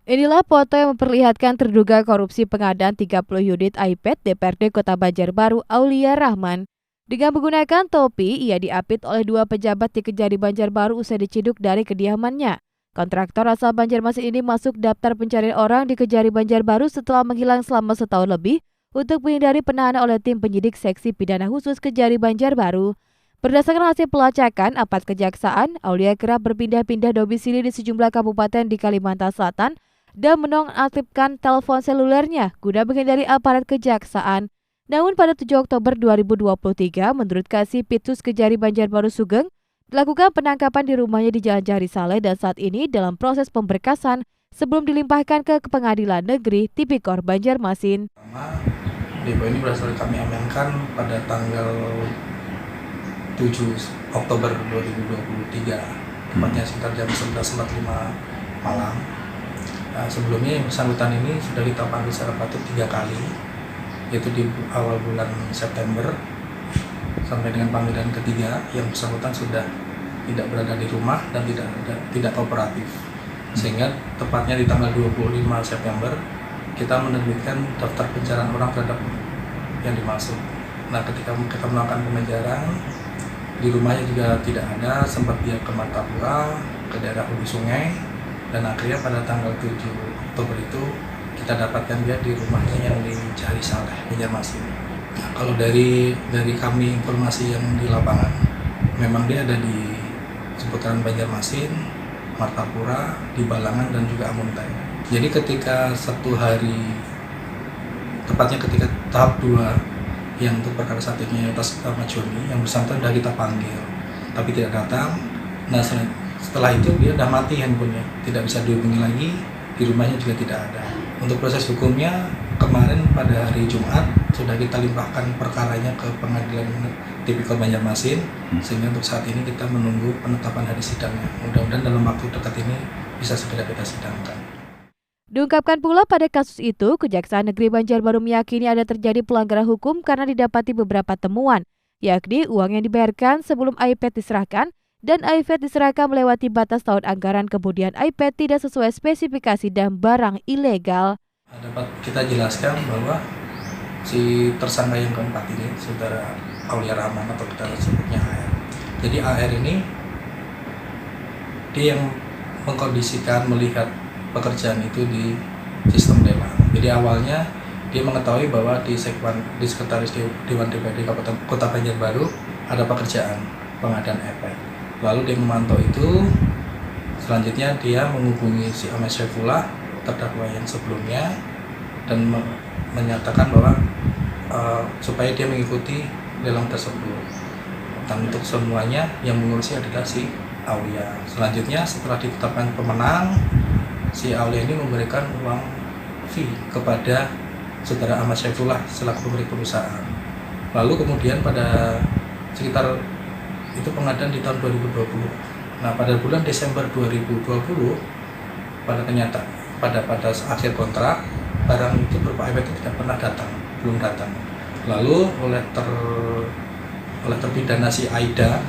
Inilah foto yang memperlihatkan terduga korupsi pengadaan 30 unit iPad DPRD Kota Banjarbaru Aulia Rahman. Dengan menggunakan topi, ia diapit oleh dua pejabat di Kejari Banjarbaru usai diciduk dari kediamannya. Kontraktor asal Banjarmasin ini masuk daftar pencarian orang di Kejari Banjarbaru setelah menghilang selama setahun lebih untuk menghindari penahanan oleh tim penyidik seksi pidana khusus Kejari Banjarbaru. Berdasarkan hasil pelacakan aparat kejaksaan, Aulia kerap berpindah-pindah domisili di sejumlah kabupaten di Kalimantan Selatan dan menonaktifkan telepon selulernya guna menghindari aparat kejaksaan. Namun pada 7 Oktober 2023, menurut Kasipitsus Kejari Banjarbaru Sugeng, dilakukan penangkapan di rumahnya di Jalan Jari Saleh dan saat ini dalam proses pemberkasan sebelum dilimpahkan ke Pengadilan Negeri Tipikor Banjarmasin. Depo ini berhasil kami amankan pada tanggal 7 Oktober 2023, tepatnya sekitar jam 11.45 malam. Sebelumnya yang bersangkutan ini sudah kita panggil secara patut 3 kali, yaitu di awal bulan September sampai dengan panggilan ketiga yang bersangkutan sudah tidak berada di rumah dan tidak kooperatif, sehingga tepatnya di tanggal 25 September kita menerbitkan daftar pencarian orang terhadap yang dimaksud. Nah, ketika kita melakukan pengejaran di rumahnya juga tidak ada, sempat dia ke Martapura, ke daerah Hulu Sungai, dan akhirnya pada tanggal 7 Oktober itu kita dapatkan dia di rumahnya yang di Jari Saleh, Banjarmasin. Nah, kalau dari kami informasi yang di lapangan, memang dia ada di seputaran Banjarmasin, Martapura, di Balangan, dan juga Amuntai. Jadi ketika satu hari, tepatnya ketika tahap 2 yang untuk perkara satiknya atas Ahmad Joni, yang bersangkutan sudah kita panggil tapi tidak datang. Nah, setelah itu dia udah mati handphonenya, tidak bisa dihubungi lagi, di rumahnya juga tidak ada. Untuk proses hukumnya kemarin pada hari Jumat sudah kita limpahkan perkaranya ke Pengadilan Tipikor Banjarmasin, sehingga untuk saat ini kita menunggu penetapan hari sidangnya. Mudah-mudahan dalam waktu dekat ini bisa segera kita sidangkan. Diungkapkan pula pada kasus itu, Kejaksaan Negeri Banjarbaru meyakini ada terjadi pelanggaran hukum karena didapati beberapa temuan, yakni uang yang dibayarkan sebelum iPad diserahkan dan iPad diserahkan melewati batas tahun anggaran, kemudian iPad tidak sesuai spesifikasi dan barang ilegal. Dapat kita jelaskan bahwa si tersangka yang keempat ini, saudara Aulia Rahman atau kita sebutnya AR. Jadi AR ini dia yang mengkondisikan melihat pekerjaan itu di sistem Dewan. Jadi awalnya dia mengetahui bahwa di sekretaris Dewan DPRD Kabupaten Kota Banjarbaru ada pekerjaan pengadaan iPad. Lalu dia memantau itu. Selanjutnya dia menghubungi si Ahmad Syaifullah, terdakwa yang sebelumnya, dan menyatakan bahwa supaya dia mengikuti lelang tersebut. Dan untuk semuanya yang mengurusnya adalah si Aulia. Selanjutnya setelah ditetapkan pemenang, si Aulia ini memberikan uang fee kepada saudara Ahmad Syaifullah selaku pemilik perusahaan. Lalu kemudian pada sekitar itu pengadaan di tahun 2020. Nah, pada bulan Desember 2020 pada akhir kontrak, barang itu berupa iPad itu tidak pernah datang, belum datang. Lalu oleh terpidana si Aida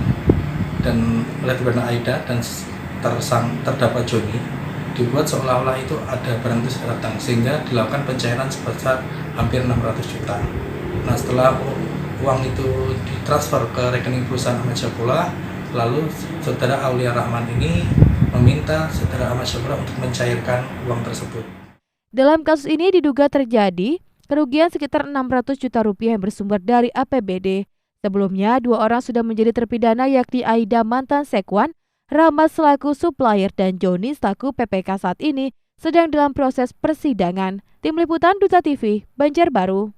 dan terdakwa Joni dibuat seolah-olah itu ada barang itu datang, sehingga dilakukan pencairan sebesar hampir 600 juta. Nah, setelah uang itu ditransfer ke rekening perusahaan Ahmad Syaifullah, lalu saudara Aulia Rahman ini meminta saudara Ahmad Syaifullah untuk mencairkan uang tersebut. Dalam kasus ini diduga terjadi kerugian sekitar 600 juta rupiah yang bersumber dari APBD. Sebelumnya, 2 orang sudah menjadi terpidana, yakni Aida mantan Sekwan, Rahmat selaku supplier, dan Joni selaku PPK saat ini sedang dalam proses persidangan. Tim Liputan Duta TV, Banjarbaru.